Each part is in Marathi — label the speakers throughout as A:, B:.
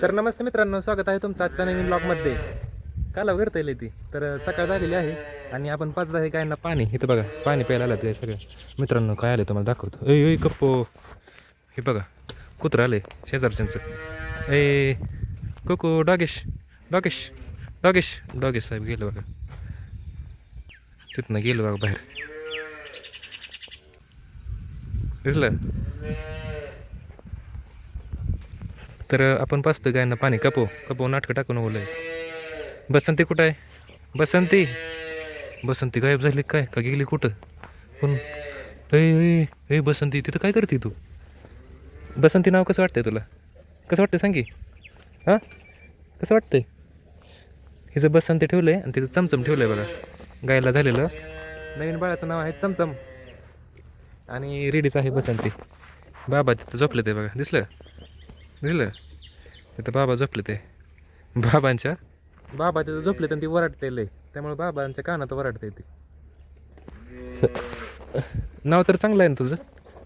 A: तर नमस्ते मित्रांनो, स्वागत आहे तुमचं आजच्या नवीन ब्लॉगमध्ये. काला करता येईल ती तर सकाळ झालेली आहे आणि आपण 5-10 गायांना पाणी इथं बघा पाणी प्यायला आलं ते सगळं. मित्रांनो काय आलं तुम्हाला दाखवतो. ए कप्पो, हे बघा कुत्रं आले शेजारच्यांचं. ए कोको डॉगेश डॉगेश डॉगेश डॉगेश साहेब गेलं बघा, तिथनं गेलं बघा बाहेर, दिसलं. तर आपण पाचतो गायांना पाणी. कपो नाटकं टाकून बोलय. बसंती कुठं आहे? बसंती गायब झाली काय का गेली कुठं? पण हे बसंती तिथं काय करते तू? बसंती नाव कसं वाटतंय तुला? कसं वाटतंय सांग की. हां कसं वाटतंय? हिचं बसंती ठेवलं आहे आणि तिचं चमचम ठेवलं आहे बघा. गायला झालेलं नवीन बाळाचं नाव आहे चमचम आणि रेडीचं आहे बसंती. बाबा तिथं झोपले ते बघा, दिसलं तिथं बाबा झोपले ते. बाबा तिथं झोपले तर ती वराडते लय, त्यामुळे बाबांच्या कानात वराडते ती. नाव तर चांगलं आहे ना तुझं.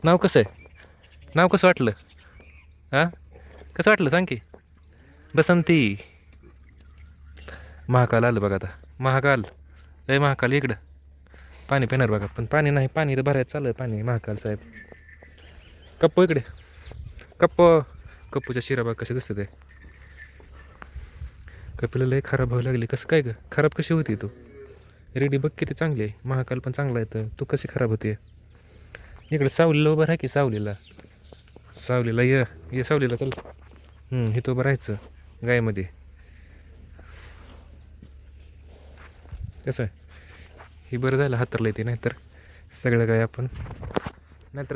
A: नाव कसं आहे? नाव कसं वाटलं? हां कसं वाटलं सांग की. बसंती. महाकाल आलं बघा आता. महाकाल इकडं पाणी पिणार बघा. पण पाणी नाही, पाणी तर भरायचं चालू आहे पाणी. महाकाल साहेब कप्पो इकडे. कप्पूच्या शिरा बघ कसे दिसते ते. कपिला लय खराब व्हायला लागली. कसं काय ग? खराब कशी होती तू? रेडी बघ किती चांगली आहे. महाकाल पण चांगला आहे, तर तू कशी खराब होते? इकडे सावलीला उभं राहा की. सावलीला ये सावलीला चल. इथं उभं राहायचं गायमध्ये. कसं आहे ही बरं झालं हातरलं येते, नाहीतर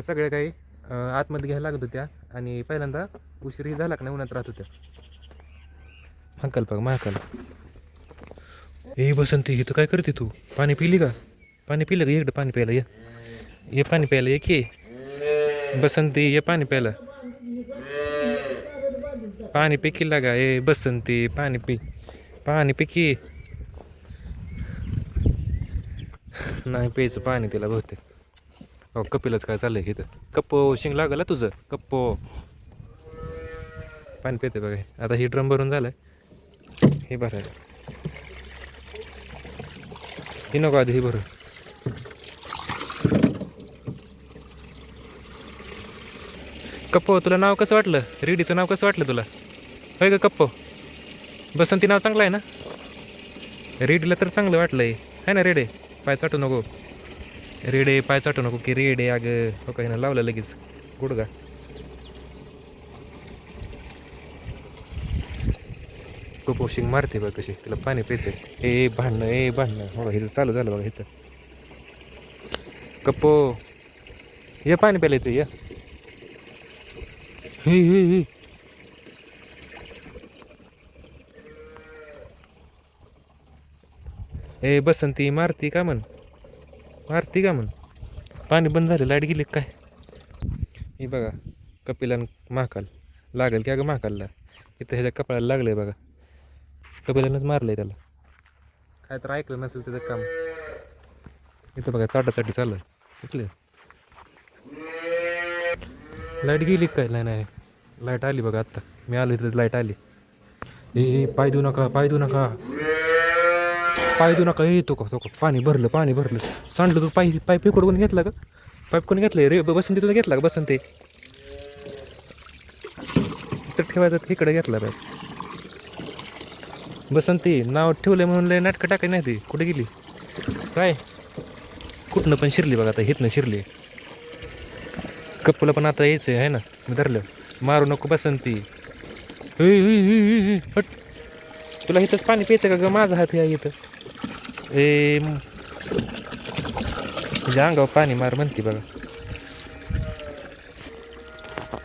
A: सगळं काही आतमध्ये घ्यायला लागत होत्या आणि पहिल्यांदा उशीरही झाला का नाही उन्हात राहत होत्या. महाकाल ए बसंती इथं काय करते तू? पाणी पिली का? इकडं पाणी प्यायला ये पाणी प्यायला ये की. बसंती ये पाणी प्यायला. पाणी पी की लागा. ए बसंती पाणी पी की. नाही प्यायचं पाणी तिला बहुतेक. हो कपिलच काय चाललंय इथं. कप्पो शिंग लागला तुझं. कप्पो पाणी पिते बघा. आता ही ड्रम भरून झालंय, हे भरायला. ही नको आधी ही भरून. कप्पो तुला नाव कसं वाटलं? रेडीचं नाव कसं वाटलं तुला? होय ग कप्पो. बसंती नाव चांगलं आहे ना? रेडीला तर चांगलं वाटलंय है ना? रेडे पाय चाटू नको. पाय चाटू नको की रेडे. अगं हो काही ना लावलं लगेच गुडगा. कुपोषिंग मारते बघ कशी. तिला पाणी प्यायचंय. ए भांडणं हो इथं चालू झालं बघा इथं. कप्पो ये पाणी प्यायला येतं ये. हे ए बसंती मारती का म्हण. पाणी बंद झालं, लाईट गेली काय? हे बघा कपिला महाकाल लागेल की. अगं महाकालला इथं ह्याच्या कपाळाला लागलंय बघा. कपिलानंच मारलंय त्याला. काय तर ऐकलं नसेल त्याचं काम. इथं बघा चाटाचाटी चालू आहे. इथले लाईट गेली काय? नाही लाईट आली बघा आत्ता. मी आलो इथं लाईट आली. ए पाय देऊ नका. ए तो पाणी भरलं. सांडलं तू. पाईप कोण घेतला का? पाईप कोणी घेतलंय रे? बसंती तुला घेतला का? बसंती इथं ठेवायचं, इकडे घेतला पाईप. बसंती नाव ठेवलंय म्हणून लय नाटकं टाकाय नाही ती. कुठे गेली काय? कुठनं पण शिरली बघा आता. हितनं शिरली. कप्पूला पण आता यायचं आहे ना. मी धरलं. मारू नको बसंती. हट. तुला इथंच पाणी प्यायचं का ग? माझा हात या इथं. ए तुझ्या अंगावर पाणी मार म्हणते बघा.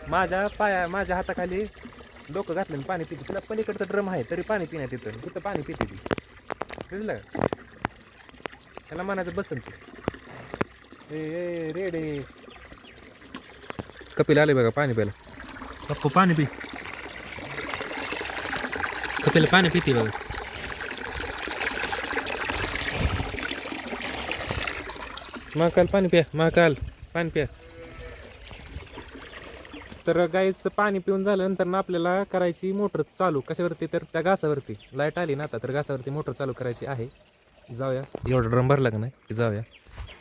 A: माझ्या हाताखाली डोकं घातलं पाणी पिते. तुला पलीकडचं ड्रम आहे तरी पाणी पिण्यात येतं. तिथं पाणी पिते ती. बुजलं त्याला म्हणायचं बसंती. ए रेडे. कपिल आले बघा पाणी प्यायला. पप्पू पाणी पी. कपिला पाणी पिते बघा. महाकाल पाणी प्या. तर गाईचं पाणी पिऊन झाल्यानंतर ना आपल्याला करायची मोटर चालू कशावरती, तर त्या घासावरती. लाईट आली ना आता, तर घासावरती मोटर चालू करायची आहे. जाऊया, एवढा ड्रम भरला का नाही की जाऊया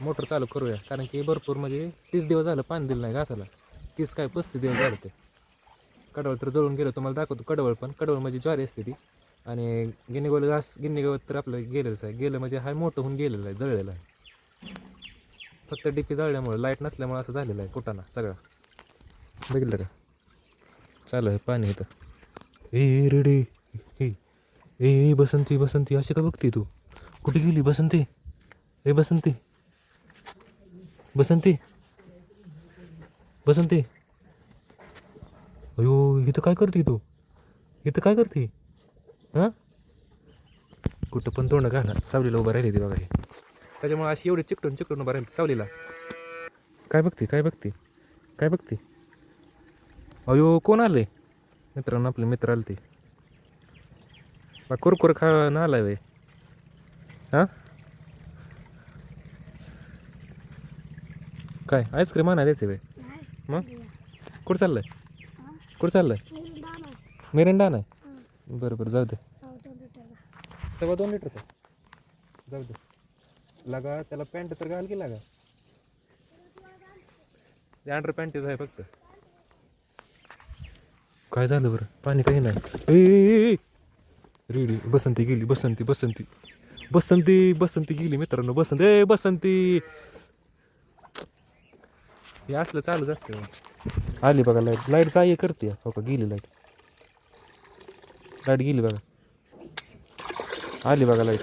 A: मोटर चालू करूया. कारण की भरपूर म्हणजे 30 दिवस झालं पाणी दिलं नाही घासाला. 35 दिवस झालं ते. कडवळ तर जळून गेलं, तुम्हाला दाखवतो. कडवळ पण, कडवळ म्हणजे ज्वारी असते ती. आणि गिन्नीगोल घास, गिन्नीगवत तर आपलं गेलेलंच आहे. गेलं म्हणजे हा मोठं होऊन गेलेलं आहे, जळलेलं आहे. फक्त डिपी जळल्यामुळे, लाईट नसल्यामुळे असं झालेलं आहे कुटाणा सगळा. बघितलं का, चालू आहे पाणी इथं. ए रेडी, ए ए बसंती, बसंती अशी का बघते तू? कुठे गेली बसंती? ए बसंती, बसंती, बसंती. अयो, इथं काय करते तू? इथं काय करते? हां, कुठं पण तोंड घाला. सावलीला उभं राहिली ती बघा हे. त्याच्यामुळे अशी एवढी चिकटून चिकटून उभं राहिली सावलीला. काय बघते, काय बघते, काय बघते? अयो, कोण आले? मित्रांनो, आपले मित्र आले ते. कुरकुर खा ना आलाय वे. हां, काय आईस्क्रीम आणा द्यायचे वे? मग कुठं चाललंय? कुठं चाललंय? मिरिंडा नाही. बरं बरं, जाऊ दे. 2.25 लिटरचा जाऊ दे. लागा त्याला पॅन्ट तर घाल की लागा. ते अंडर पॅन्टीच आहे फक्त. काय झालं बरं? पाणी काही नाही. ए रेडी, बसंती गेली, बसंती, बसंती, बसंती, बसंती गेली मित्रांनो. बसंती, ए बसंती. हे असलं चालूच असतं. आली बघा लाईट, लाईट जाई करते. हो का, गेली लाईट, लाईट गेली बघा. आली बघा लाईट.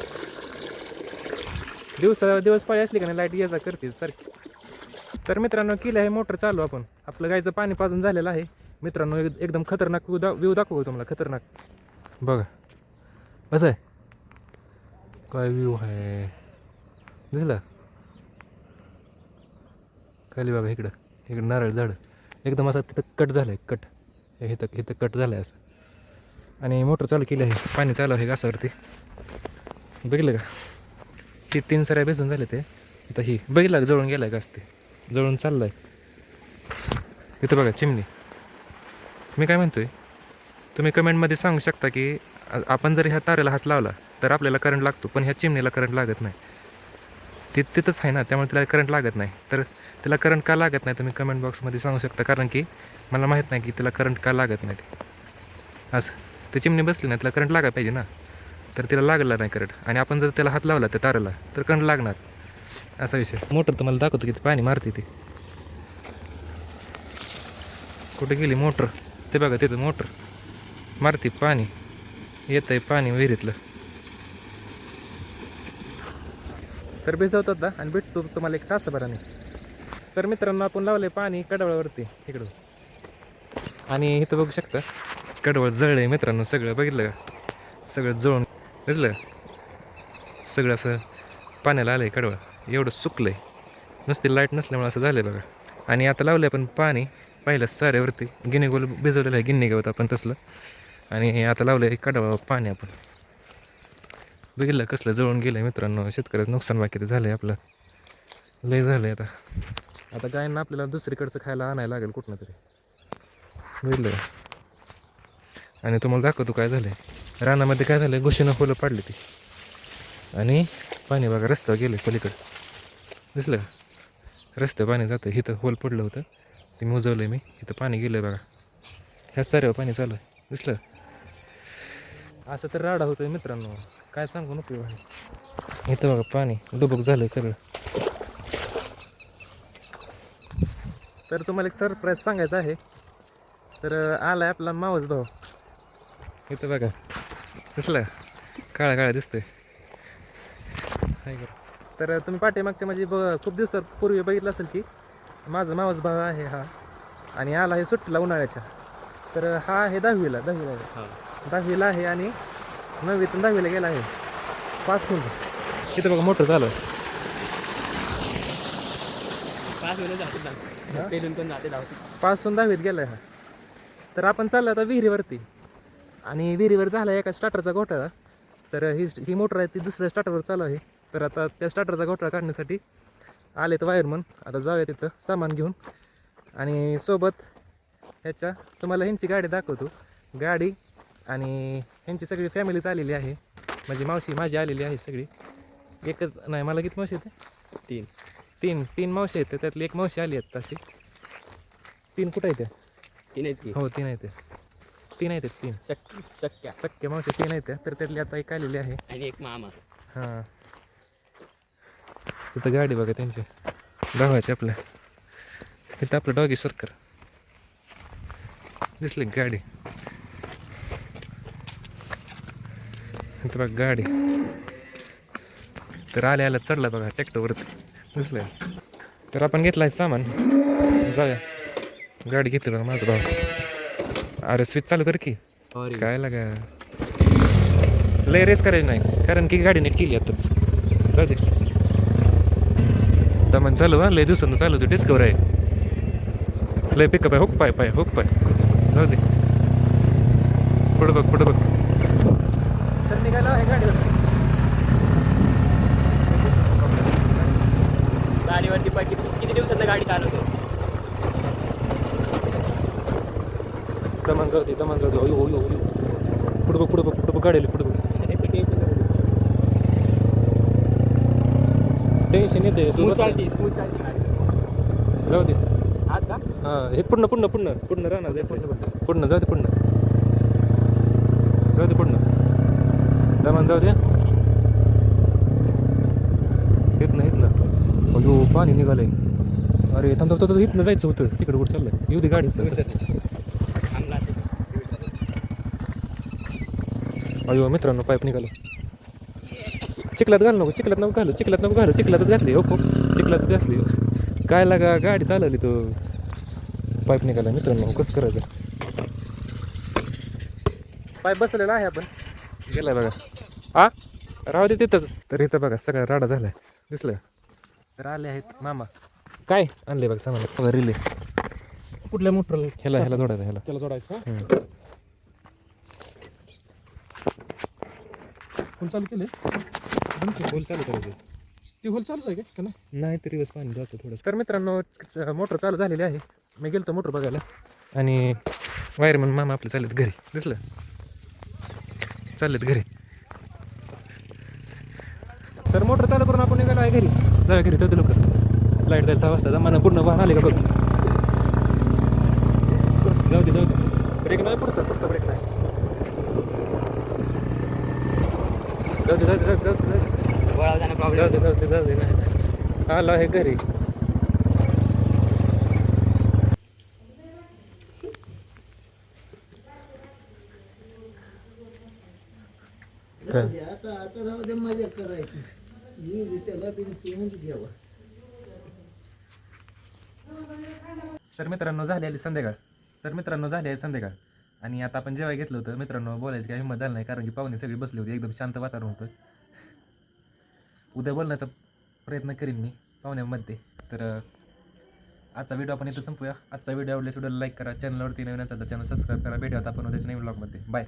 A: दिवस पाळी असली का नाही, लाईट यायचा करते सारखी. तर मित्रांनो, केलं आहे मोटर चालू आपण. आपलं गायचं पाणी पाजून झालेलं आहे मित्रांनो. एकदम खतरनाक व्ह्यू दाखवू तुम्हाला, खतरनाक. बघा असं आहे, काय व्ह्यू आहे दिसला खाली बघा. इकडं इकडं नारळ झाड एकदम असं तिथं कट झालं आहे, कट इथं इथं कट झालं आहे असं. आणि मोटर चालू केली आहे, पाणी चालू आहे घासावरती. बघितलं का, ती 3 सऱ्या भिजून झाले ते. आता ही बघितलं का, जळून गेलं आहे घास, ते जळून चाललं आहे. इथं बघा चिमणी. मी काय म्हणतोय, तुम्ही कमेंटमध्ये सांगू शकता की आपण जर ह्या तारेला हात लावला तर आपल्याला करंट लागतो, पण ह्या चिमणीला करंट लागत नाही. ती तिथंच आहे ना, त्यामुळे तिला करंट लागत नाही. तर तिला करंट का लागत नाही तुम्ही कमेंट बॉक्समध्ये सांगू शकता. कारण की मला माहीत नाही की तिला करंट का लागत नाही. असं ते चिमणी बसली ना, तिला करंट लागायला पाहिजे ना, तर तिला लागला नाही करंट. आणि आपण जर त्याला हात लावला त्या तारेला तर करंट लागणार, असा विषय. मोटर तुम्हाला दाखवतो किती पाणी मारते ती. कुठे गेली मोटर? ते बघा तिथं मोटर मारते पाणी, येत आहे पाणी विहिरीतलं. तर भिजवतात ना, आणि भेटतो तुम्हाला 1 तासाभराने. तर मित्रांनो, आपण लावले पाणी कडवळावरती इकडं. आणि इथं बघू शकता कडवळ जळलं मित्रांनो. सगळं बघितलं का, सगळं जळून दिसलं. सगळं असं पाण्याला आलं आहे कडवळ, एवढं सुकलं आहे. नुसती लाईट नसल्यामुळे असं झालं आहे बघा. आणि आता लावलं आपण पाणी पहिलं साऱ्यावरती. गिनीगोल भिजवलेलं आहे, गिन्नी गवत आपण तसलं. आणि आता लावलं आहे कडवळ पाणी आपण. बघितलं कसलं जळून गेलं आहे मित्रांनो. शेतकऱ्याचं नुकसान बाकी झालं आहे आपलं, लय झालं आहे. आता गायींना आपल्याला दुसरीकडचं खायला आणायला लागेल कुठनं तरी, बघितलं. आणि तुम्हाला दाखवतो काय झालं आहे रानामध्ये. काय झालं आहे, घुशीनं फुलं पाडली ती. आणि पाणी बघा रस्त्यावर गेलं पलीकडं, दिसलं का, रस्त्यावर पाणी जातं. इथं होल पडलं होतं, ते मोजवलं आहे मी. इथं पाणी गेलं आहे बघा, ह्याच साऱ्यावर पाणी चालू आहे, दिसलं. असं तर राडा होतोय मित्रांनो, काय सांगू नको. इथं बघा पाणी डुबुक झालं सगळं. तर तुम्हाला एक सरप्राईज सांगायचं आहे. तर आला आहे आपला मावस भाऊ. इथं बघा दिसलं, काळा काळा दिसतोय. तर तुम्ही पाठीमागच्या म्हणजे खूप दिवसापूर्वी बघितलं असेल की माझा मावस भाऊ आहे हा. आणि आला आहे सुट्टीला उन्हाळ्याच्या. तर हा आहे 10वीला आहे. आणि 9वीतून 10वीला गेला आहे पासून. इथं बघा मोटर चालू आहे. पासून 10वीत गेलाय हा. तर आपण चाललो आता विहिरीवरती. आणि विहिरीवर झाला एका स्टार्टरचा घोटाळा. तर ही मोटर आहे ती दुसऱ्या स्टार्टरवर चालू आहे. तर आता त्या स्टार्टरचा घोटाळा काढण्यासाठी आले तर वायरमन. आता जाऊया तिथं सामान घेऊन. आणि सोबत ह्याच्या तुम्हाला ह्यांची गाडी दाखवतो. गाडी आणि ह्यांची सगळी फॅमिलीच आलेली आहे. म्हणजे मावशी माझी आलेली आहे सगळी. एकच नाही, मला किती मावशी येते? तीन मावशी आहेत. त्यातली एक मावशी आली आहेत तशी. 3 कुठं आहेत त्या?
B: 3 आहेत की?
A: हो 3 आहेत. 3 आहेत 3 सख्या मावशी 3 आहेत. तर त्यातली आता एक आलेली आहे
B: आणि एक मामा.
A: हां, तिथं गाडी बघा त्यांची भावाची आपल्या. तिथं आपलं डॉगी सरकार दिसली गाडी. इथं बघा गाडी. तर आल्या चढला बघा ट्रॅक्टरवरती दिसलं. तर आपण घेतलं आहे सामान, जाऊया. गाडी घेतली बघा माझा भाव. अरे स्विच चालू कर की. काय लागा लय रेस करायची नाही, कारण की गाडी नीट केली आताच. जाऊ दे दमन चालू. हा लय दिवसानं चालू होतं. डिस्कवर आहे. लय पिकअप आहे. हुक पाय. जाऊ दे. पुढं बघ. तर निघाला आहे गाडीवर.
B: गाडीवरती किती दिवसात गाडी चालवतो?
A: दमन जाऊ दे. पुढं बघ गाडीला. पुढं बघ. टेन्शन येते.
B: स्मूथ चालती गाडी.
A: जाऊ दे.
B: आज का?
A: हां हे पुढनं राहणार. पुढनं जाऊ दे. पुढनं दमन जाऊ दे. इथनं अयो पाणी निघालंय. अरे थांब इथनं जायचं होतं. तिकडे कुठं चाललंय? येऊ दे गाडी. अयो मित्रांनो पाईप निघाला. चिखलात नको घालू. चिखलातच घातली. हो चिखलातच घातली. काय लागा गाडी चालवली तो पाईप निघाला. मित्रांनो कसं करायचं? पाईप बसलेला आहे. आपण गेलाय बघा. राहू दे तिथंच. तर इथं बघा सगळा राडा झालाय दिसलं. तर आले आहेत मामा. काय आणले बघा सामान. रिले
B: कुठल्या मोटरला?
A: ह्याला जोडायचं.
B: त्याला जोडायचं. होल चालू केले?
A: होल चालू करायचं.
B: ती होल चालूच आहे का
A: नाही तरी बस पाणी जातं थोडंसं. तर मित्रांनो मोटर चालू झालेली आहे. मी गेलतो मोटर बघायला. आणि वायरमन मामा आपले चाललेत घरी दिसलं. तर मोटर चालू करून आपण निघालो आहे घरी. जाऊया घरी. चौथी लवकर. लाईट जायला 6 वाजता. मला पूर्ण वाहन आले का बघ. जाऊ दे. ब्रेक नाही. पुढचा ब्रेक नाही. जाऊ दे. आलो आहे घरी.
C: आता मजा करायची.
A: तर मित्रांनो झाली संध्याकाळ. आणि आता आपण जेव्हा घेतलं होतं मित्रांनो, बोलायची काही हिंमत झाली नाही, कारण की पाहुणे सगळी बसली होती. एकदम शांत वातावरण होतं. उद्या बोलण्याचा प्रयत्न करीन मी पाहुण्यामध्ये. तर आजचा व्हिडिओ आपण इथं संपूया. आजचा व्हिडिओ आवडल्यास व्हिडिओला लाईक करा. चॅनलवरती नवीन असेल तर चॅनल सबस्क्राईब करा. भेटूयात आपण उद्याच्या नवीन व्लॉगमध्ये. बाय.